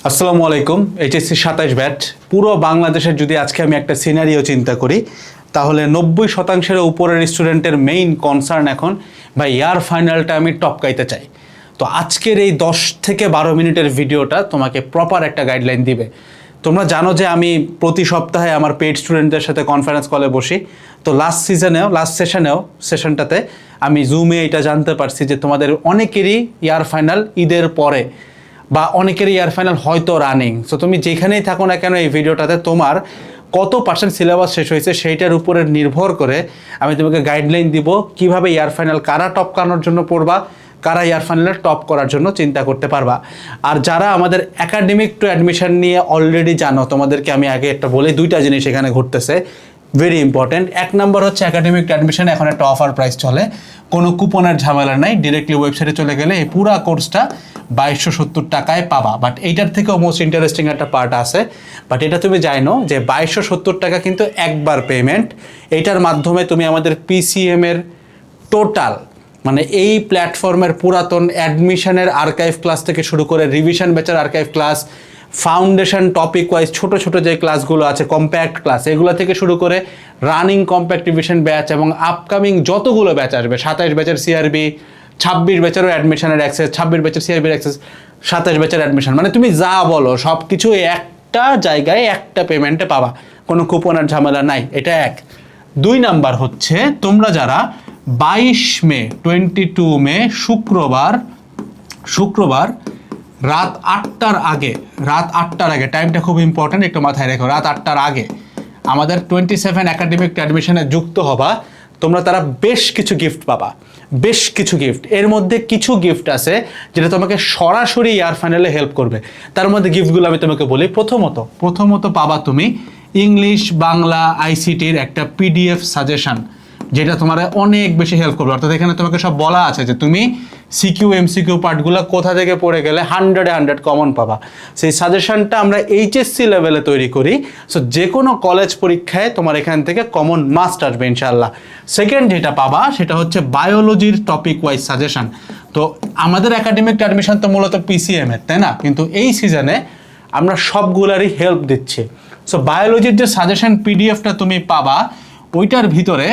আসসালামু আলাইকুম। HSC 27 batch পুরো বাংলাদেশের যদি আজকে আমি একটা সিনারিও চিন্তা করি, তাহলে 90% উপরের স্টুডেন্টের মেইন কনসার্ন এখন বা ইয়ার ফাইনালটা আমি টপকাইতে চাই। তো আজকের এই 10 থেকে 12 মিনিটের ভিডিওটা তোমাকে প্রপার একটা গাইডলাইন দিবে। তোমরা জানো যে আমি প্রতি সপ্তাহে আমার পেইড স্টুডেন্টদের সাথে কনফারেন্স কলে বসি। তো লাস্ট সেশনটাতে আমি জুমে এটা জানতে পারছি যে তোমাদের অনেকেরই ইয়ার ফাইনাল ঈদের পরে বা অনেকেরই ইয়ার ফাইনাল হয়তো রানিং। সো তুমি যেখানেই থাকো না কেন এই ভিডিওটাতে তোমার কত পার্সেন্ট সিলেবাস শেষ হয়েছে সেইটার উপরে নির্ভর করে আমি তোমাকে গাইডলাইন দিব কিভাবে ইয়ার ফাইনাল কারা টপকানোর জন্য পড়বা, কারা ইয়ার ফাইনালে টপ করার জন্য চিন্তা করতে পারবা। আর যারা আমাদের একাডেমিক টু অ্যাডমিশন নিয়ে অলরেডি জানো, তোমাদেরকে আমি আগে একটা বলি, দুইটা জিনিস এখানে ঘটতেছে ভেরি ইম্পর্টেন্ট। এক নম্বর হচ্ছে একাডেমিক টু অ্যাডমিশনে এখন একটা অফার প্রাইস চলে, কোনো কুপনের ঝামেলা নাই, ডিরেক্টলি ওয়েবসাইটে চলে গেলে এই পুরা কোর্সটা 2270 টাকায় পাবা। বাট এইটার থেকেও মোস্ট ইন্টারেস্টিং একটা পার্ট আছে, বাট এটা তুমি জানো যে 2270 টাকা কিন্তু একবার পেমেন্ট। এইটার মাধ্যমে তুমি আমাদের পিসিএম এর টোটাল মানে এই প্ল্যাটফর্মের পুরাতন অ্যাডমিশনের আর্কাইভ ক্লাস থেকে শুরু করে রিভিশন ব্যাচের archive class, foundation topic wise ছোট ছোট যে ক্লাসগুলো আছে কম্প্যাক্ট ক্লাস, এগুলো থেকে শুরু করে রানিং কম্প্যাক্ট রিভিশন ব্যাচ এবং আপকামিং যতগুলো ব্যাচ আসবে, 27 ব্যাচের সিআরবি, 26 ব্যাচেরও অ্যাডমিশনের অ্যাক্সেস, 26 ব্যাচের সিআরবির অ্যাক্সেস, 27 ব্যাচের অ্যাডমিশন, মানে তুমি যা বলো সব কিছু একটা জায়গায় একটা পেমেন্টে পাবা, কোনো কুপনের ঝামেলা নাই। এটা এক। 2 নাম্বার হচ্ছে তোমরা যারা 22 মে শুক্রবার রাত 8টার আগে টাইমটা খুব ইম্পর্ট্যান্ট, একটু মাথায় রেখো, রাত 8টার আগে আমাদের 27 একাডেমিক অ্যাডমিশনে যুক্ত হবা। তোমরা তারা বেশ কিছু গিফট পাবা, বেশ কিছু গিফট। এর মধ্যে কিছু গিফট আছে যেটা তোমাকে সরাসরি ইয়ার ফাইনালে হেল্প করবে। তার মধ্যে গিফটগুলো আমি তোমাকে বলি। প্রথমত পাবা তুমি ইংলিশ বাংলা আইসিটির একটা পিডিএফ সাজেশন, যেটা তোমার অনেক বেশি হেল্প করবে। অর্থাৎ এখানে তোমাকে সব বলা আছে যে তুমি সিকিউ এমসিকিউ পার্টগুলো কোথা থেকে পড়ে গেলে 100 কমন পাবা। সেই সাজেশনটা আমরা এইচএসসি লেভেলে তৈরি করি। সো যে কোনো কলেজ পরীক্ষায় তোমার এখান থেকে কমন মাস্ট আসবে ইনশাল্লাহ। সেকেন্ড যেটা পাবা সেটা হচ্ছে বায়োলজির টপিক ওয়াইজ সাজেশন। তো আমাদের একাডেমিক অ্যাডমিশন তো মূলত পিসিএম এর, তাই না? কিন্তু এই সিজনে আমরা সবগুলারই হেল্প দিচ্ছি। সো বায়োলজির যে সাজেশন পিডিএফটা তুমি পাবা, ওইটার ভিতরে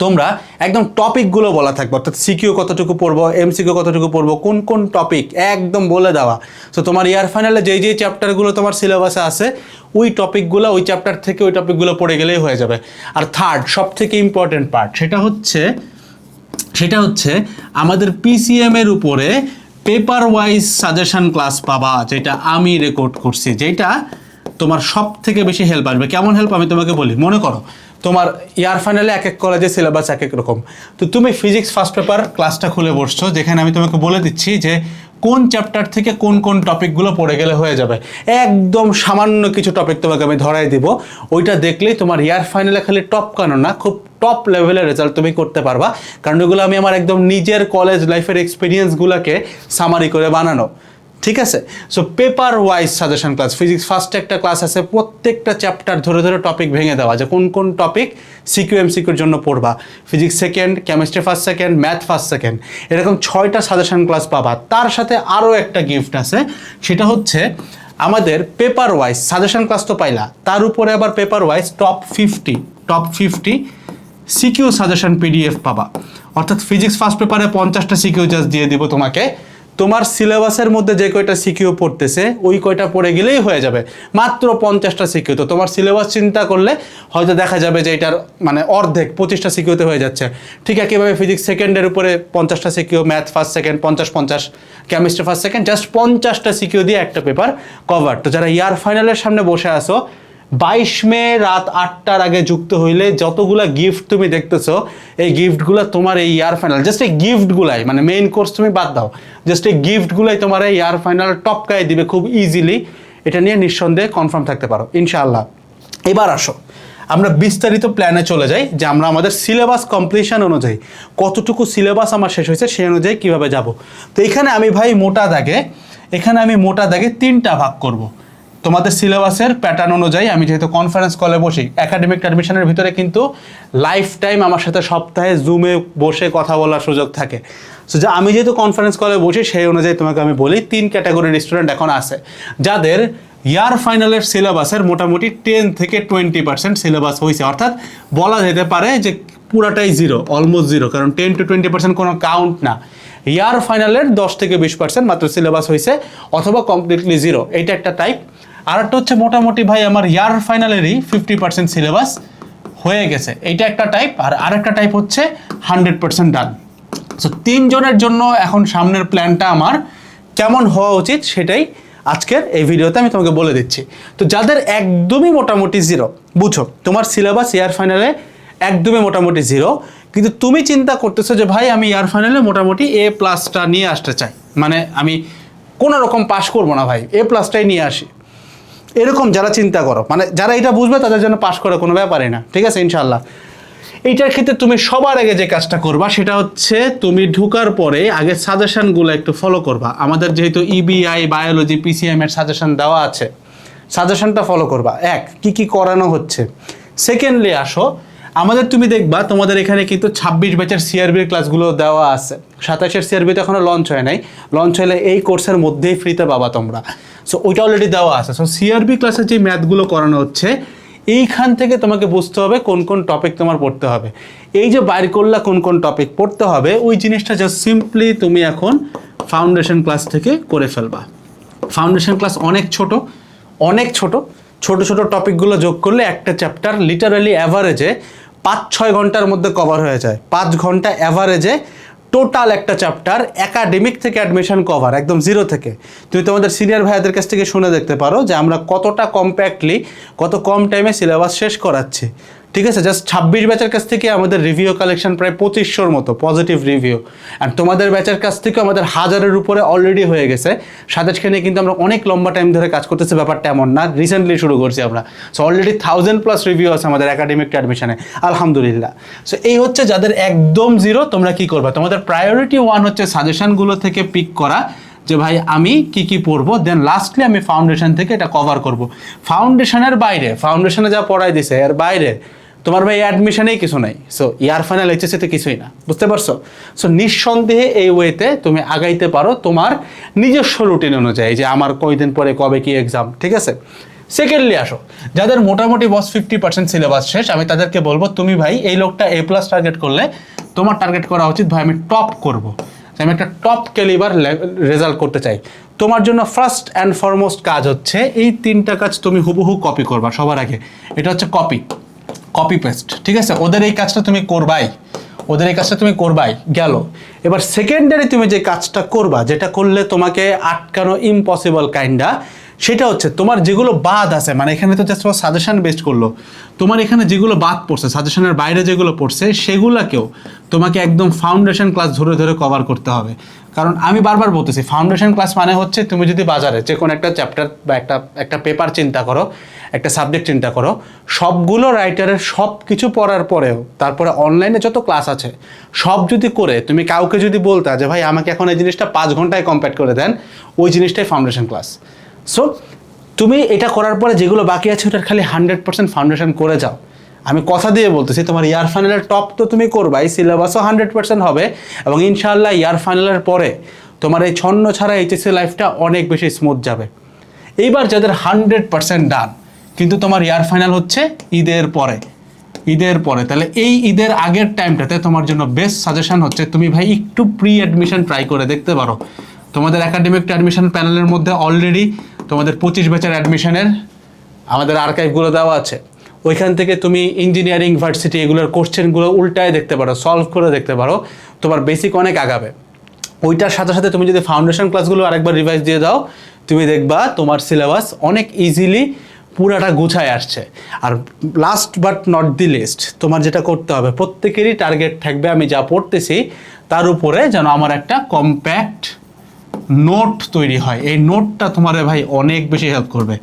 তোমরা একদম টপিকগুলো বলা থাকবে, অর্থাৎ সিকিউ কতটুকু পড়বো, এমসিকিউ কতটুকু পড়বো, কোন কোন টপিক একদম বলে দেওয়া। সো তোমার ইয়ার ফাইনালে যেই চ্যাপ্টারগুলো তোমার সিলেবাসে আছে ওই টপিকগুলো, ওই চ্যাপ্টার থেকে ওই টপিকগুলো পড়ে গেলেই হয়ে যাবে। আর থার্ড সব থেকে ইম্পর্টেন্ট পার্ট সেটা হচ্ছে আমাদের পিসিএম এর উপরে পেপার ওয়াইজ সাজেশন ক্লাস পাবা, যেটা আমি রেকর্ড করছি, যেটা তোমার সব থেকে বেশি হেল্প আসবে। কেমন হেল্প আমি তোমাকে বলি। মনে করো তোমার ইয়ার ফাইনালে এক এক কলেজের সিলেবাস এক এক রকম। তো তুমি ফিজিক্স ফার্স্ট পেপার ক্লাসটা খুলে বসছো, যেখানে আমি তোমাকে বলে দিচ্ছি যে কোন চ্যাপ্টার থেকে কোন কোন টপিকগুলো পড়ে গেলে হয়ে যাবে। একদম সামান্য কিছু টপিক তোমাকে আমি ধরাই দিব, ওইটা দেখলেই তোমার ইয়ার ফাইনালে খালি টপ কানো না, খুব টপ লেভেলের রেজাল্ট তুমি করতে পারবা। কারণ ওগুলো আমি আমার একদম নিজের কলেজ লাইফের এক্সপিরিয়েন্সগুলোকে সামারি করে বানানো, ঠিক আছে? So paper wise suggestion class, physics ফার্স্টে একটা ক্লাস আছে, প্রত্যেকটা চ্যাপ্টার ধরে ধরে টপিক ভেঙে দেওয়া যে কোন কোন টপিক সিকিউ এমসিকিউর জন্য পড়বা। Physics second, chemistry first second, math first second, এরকম 6টা সাজেশন ক্লাস পাবা। তার সাথে আরও একটা গিফট আছে, সেটা হচ্ছে আমাদের পেপার ওয়াইজ সাজেশন ক্লাস তো পাইলা, তার উপরে আবার paper wise top 50 CQ suggestion PDF পাবা। অর্থাৎ ফিজিক্স ফার্স্ট পেপারে 50টা সিকিউ জাস্ট দিয়ে দিব তোমাকে, তোমার সিলেবাসের মধ্যে যে কয়টা সিকিউ পড়তেছে ওই কয়টা পড়ে গেলেই হয়ে যাবে, মাত্র 50টা সিকিউ। তো তোমার সিলেবাস চিন্তা করলে হয়তো দেখা যাবে যে এটার মানে অর্ধেক 25টা সিকিউতে হয়ে যাচ্ছে। ঠিক একইভাবে ফিজিক্স সেকেন্ডের উপরে 50টা C Q, math first second 50, chemistry first second, just 50টা সিকিউ দিয়ে একটা পেপার কভার। তো যারা ইয়ার ফাইনালের সামনে বসে আসো, 22 মে রাত 8টার আগে যুক্ত হইলে যতগুলা গিফট তুমি দেখতেছো, এই গিফটগুলো তোমার এই ইয়ার ফাইনাল, জাস্ট এই গিফটগুলাই, মানে মেইন কোর্স তুমি বাদ দাও, জাস্ট এই গিফটগুলাই তোমার এই ইয়ার ফাইনাল টপকায় দিবে খুব ইজিলি। এটা নিয়ে নিঃসন্দেহে কনফার্ম থাকতে পারো ইনশাআল্লাহ। এবার আসো আমরা বিস্তারিত প্ল্যানে চলে যাই যে আমরা আমাদের সিলেবাস কমপ্লিশন অনুযায়ী কতটুকু সিলেবাস আমার শেষ হয়েছে সেই অনুযায়ী কীভাবে যাব। তো এখানে আমি মোটা দাগে 3টা ভাগ করব। তোমাদের সিলেবাসের প্যাটার্ন অনুযায়ী আমি যেহেতু কনফারেন্স কলে বসি, একাডেমিক অ্যাডমিশনের ভিতরে কিন্তু লাইফ টাইম আমার সাথে সপ্তাহে জুমে বসে কথা বলার সুযোগ থাকে। সো যে আমি যেহেতু কনফারেন্স কলে বসি সেই অনুযায়ী তোমাকে আমি বলি 3 ক্যাটাগরির স্টুডেন্ট এখন আছে যাদের ইয়ার ফাইনালের সিলেবাসের মোটামুটি 10 থেকে 20% সিলেবাস হয়েছে, অর্থাৎ বলা যেতে পারে যে পুরাটাই জিরো, অলমোস্ট জিরো, কারণ 10 to 20% কোনো কাউন্ট না। ইয়ার ফাইনালের 10 থেকে 20% মাত্র সিলেবাস হয়েছে অথবা কমপ্লিটলি জিরো, এইটা একটা টাইপ। আর একটা হচ্ছে মোটামুটি ভাই আমার ইয়ার ফাইনালেরই 50% সিলেবাস হয়ে গেছে, এইটা একটা টাইপ। আর আরেকটা টাইপ হচ্ছে 100% ডান। সো 3 জনের জন্য এখন সামনের প্ল্যানটা আমার কেমন হওয়া উচিত সেটাই আজকের এই ভিডিওতে আমি তোমাকে বলে দিচ্ছি। তো যাদের একদমই মোটামুটি জিরো, বুঝো তোমার সিলেবাস ইয়ার ফাইনালে একদমই মোটামুটি জিরো, কিন্তু তুমি চিন্তা করতেছো যে ভাই আমি ইয়ার ফাইনালে মোটামুটি A+টা নিয়ে আসতে চাই, মানে আমি কোনো রকম পাস করবো না ভাই, A+টাই নিয়ে আসি, এরকম যারা চিন্তা করো, মানে যারা এটা বুঝবে তাদের জন্য পাস করা কোনো ব্যাপারই না, ঠিক আছে ইনশাল্লাহ। এইটার ক্ষেত্রে তুমি সবার আগে যে কাজটা করবা সেটা হচ্ছে তুমি ঢুকার পরে আগে সাজেশনগুলো একটু ফলো করবা। আমাদের যেহেতু ইবিআই, বায়োলজি, পিসিএম এর সাজেশন দেওয়া আছে, সাজেশনটা ফলো করবা। কি কি করানো হচ্ছে। সেকেন্ডলি আসো, আমাদের তুমি দেখবা তোমাদের এখানে কিন্তু 26 ব্যাচের সিআরবির ক্লাসগুলো দেওয়া আছে। 27-এর সিআরবি তো এখনো লঞ্চ হয় নাই, লঞ্চ হলে এই কোর্সের মধ্যেই ফ্রিতে পাবা তোমরা। সো ওইটা অলরেডি দেওয়া আছে। সো সিআরবি ক্লাসের যে ম্যাথগুলো করানো হচ্ছে এইখান থেকে তোমাকে বুঝতে হবে কোন কোন টপিক তোমার পড়তে হবে। এই যে বাইর করলা কোন কোন টপিক পড়তে হবে, ওই জিনিসটা জাস্ট সিম্পলি তুমি এখন ফাউন্ডেশন ক্লাস থেকে করে ফেলবা। ফাউন্ডেশন ক্লাস অনেক ছোট ছোট টপিকগুলো যোগ করলে একটা চ্যাপ্টার লিটারালি অ্যাভারেজে 5-6 ঘন্টার মধ্যে কভার হয়ে যায়। 5 ঘন্টা অ্যাভারেজে টোটাল একটা চ্যাপ্টার একাডেমিক থেকে অ্যাডমিশন কভার, একদম জিরো থেকে। তুমি তোমাদের সিনিয়র ভাইয়াদের কাছ থেকে শুনে দেখতে পারো যে আমরা কতটা কম্প্যাক্টলি কত কম টাইমে সিলেবাস শেষ করাচ্ছি, ঠিক আছে। জাস্ট 26 ব্যাচের কাছ থেকে আমাদের রিভিউ কালেকশন প্রায় 2500-র মতো পজিটিভ রিভিউ, আর তোমাদের ব্যাচের কাছ থেকে আমাদের 1000-এর উপরে অলরেডি হয়ে গেছে। সাথে নিয়ে কিন্তু আমরা অনেক লম্বা টাইম ধরে কাজ করতেছি, ব্যাপারটা এমন না, রিসেন্টলি শুরু করছি আমরা। সো অলরেডি 1000+ রিভিউ আছে আমাদের একাডেমিক অ্যাডমিশনে, আলহামদুলিল্লাহ। সো এই হচ্ছে যাদের একদম জিরো, তোমরা কি করবা, তোমাদের প্রায়োরিটি 1 হচ্ছে সাজেশনগুলো থেকে পিক করা যে ভাই আমি কি পড়বো, দেন লাস্টলি আমি ফাউন্ডেশন থেকে এটা কভার করব। ফাউন্ডেশনের বাইরে, ফাউন্ডেশনে যা পড়াই দিছে এর বাইরে তোমার ভাই অ্যাডমিশনেই কিছু নাই। সো ইয়ার ফাইনাল এইচএসসিতে কিছুই না, বুঝতে পারছো। সো নিঃসন্দেহে এই ওয়েতে তুমি আগাইতে পারো তোমার নিজস্ব রুটিন অনুযায়ী, যে আমার কয়দিন পরে কবে কি এক্সাম, ঠিক আছে। সেকেন্ডলি আসো, যাদের মোটামুটি 50% সিলেবাস শেষ, আমি তাদেরকে বলবো তুমি ভাই এই লোকটা A+ টার্গেট করলে তোমার টার্গেট করা উচিত ভাই আমি টপ করব, আমি একটা টপ ক্যালিবার রেজাল্ট করতে চাই। তোমার জন্য ফার্স্ট অ্যান্ড ফরমোস্ট কাজ হচ্ছে এই 3টা কাজ তুমি হুবহু কপি করবা সবার আগে। এটা হচ্ছে কপি পেস্ট, ঠিক আছে। ওদের এই কাজটা তুমি করবাই, গেল। এবার সেকেন্ডারি তুমি যে কাজটা করবা, যেটা করলে তোমাকে আটকানো ইম্পসিবল কাইন্ডা, সেটা হচ্ছে তোমার যেগুলো বাদ আছে, মানে এখানে তো জাস্ট সাজেশন বেস্ট করলো, তোমার এখানে যেগুলো বাদ পড়ছে, সাজেশনের বাইরে যেগুলো পড়ছে সেগুলোকেও তোমাকে একদম ফাউন্ডেশন ক্লাস ধরে কভার করতে হবে। কারণ আমি বারবার বলতেছি ফাউন্ডেশন ক্লাস মানে হচ্ছে তুমি যদি বাজারে যে কোনো একটা চ্যাপ্টার বা একটা পেপার চিন্তা করো, একটা সাবজেক্ট চিন্তা করো, সবগুলো রাইটারের সব কিছু পড়ার পরেও তারপরে অনলাইনে যত ক্লাস আছে সব যদি করে তুমি কাউকে যদি বলতা যে ভাই আমাকে এখন এই জিনিসটা 5 ঘন্টায় কমপ্লিট করে দেন, ওই জিনিসটাই ফাউন্ডেশন ক্লাস। সো তুমি এটা করার পরে যেগুলো বাকি আছে ওটার খালি 100% ফাউন্ডেশন করে যাও। আমি কথা দিয়ে বলতেছি তোমার ইয়ার ফাইনালের টপ তো তুমি করবাই, সিলেবাসও 100% হবে, এবং ইনশাআল্লাহ ইয়ার ফাইনালের পরে তোমার এই ছন্ন ছাড়া এইচএসসি লাইফটা অনেক বেশি স্মুথ যাবে। এইবার যাদের 100% ডান, কিন্তু তোমার ইয়ার ফাইনাল হচ্ছে ঈদের পরে, তাহলে এই ঈদের আগের টাইমটাতে তোমার জন্য বেস্ট সাজেশন হচ্ছে তুমি ভাই একটু প্রি অ্যাডমিশন ট্রাই করে দেখতে পারো। তোমাদের একাডেমিক অ্যাডমিশন প্যানেলের মধ্যে অলরেডি তোমাদের 25 ব্যাচের অ্যাডমিশনের আমাদের আর্কাইভগুলো দেওয়া আছে। ওইখান থেকে তুমি ইঞ্জিনিয়ারিং, ভার্সিটি এগুলোর কোশ্চেনগুলো উল্টায় দেখতে পারো, সলভ করে দেখতে পারো, তোমার বেসিক অনেক আগাবে। ওইটার সাথে তুমি যদি ফাউন্ডেশন ক্লাসগুলো আরেকবার রিভাইজ দিয়ে দাও, তুমি দেখবা তোমার সিলেবাস অনেক ইজিলি পুরাটা গুছায় আসছে। আর last but not the least, তোমার যেটা করতে হবে, প্রত্যেকেরই টার্গেট থাকবে আমি যা পড়তেছি তার উপরে যেন আমার একটা কম্প্যাক্ট নোট তৈরি হয়। এই নোটটা তোমার ভাই অনেক বেশি হেল্প করবে।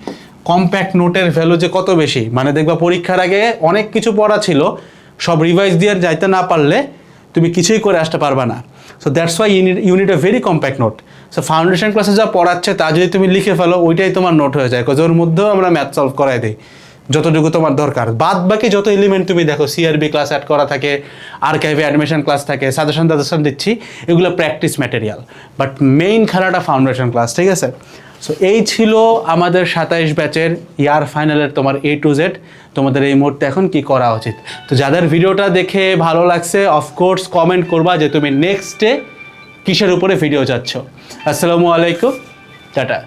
কম্প্যাক্ট নোটের ভ্যালু যে কত বেশি, মানে দেখবা পরীক্ষার আগে অনেক কিছু পড়া ছিল, সব রিভাইজ দিয়ে যাইতে না পারলে তুমি কিছুই করে আসতে পারবা না। So that's why you need a very compact note. So foundation ক্লাসে যা পড়াচ্ছে তা যদি তুমি লিখে ফেলো ওইটাই তোমার নোট হয়ে যায়, ওর মধ্যেও আমরা ম্যাথ সলভ করাই দিই যতটুকু তোমার দরকার। বাদ বাকি যত এলিমেন্ট তুমি দেখো, সিআরবি ক্লাস অ্যাড করা থাকে, আর্কাইভে অ্যাডমিশন ক্লাস থাকে, সাজেশন দিচ্ছি, এগুলো প্র্যাকটিস ম্যাটেরিয়াল, বাট মেইন খেলাটা ফাউন্ডেশন ক্লাস, ঠিক আছে? সো এই ছিল আমাদের 27 ব্যাচের ইয়ার ফাইনালের তোমার A to Z, তোমাদের এই মুহূর্তে এখন কি করা উচিত। তো যাদের ভিডিওটা দেখে ভালো লাগছে অফকোর্স কমেন্ট করবা যে তুমি নেক্সটে কিসের উপরে ভিডিও চাচ্ছ। আসসালামু আলাইকুম, টাটা।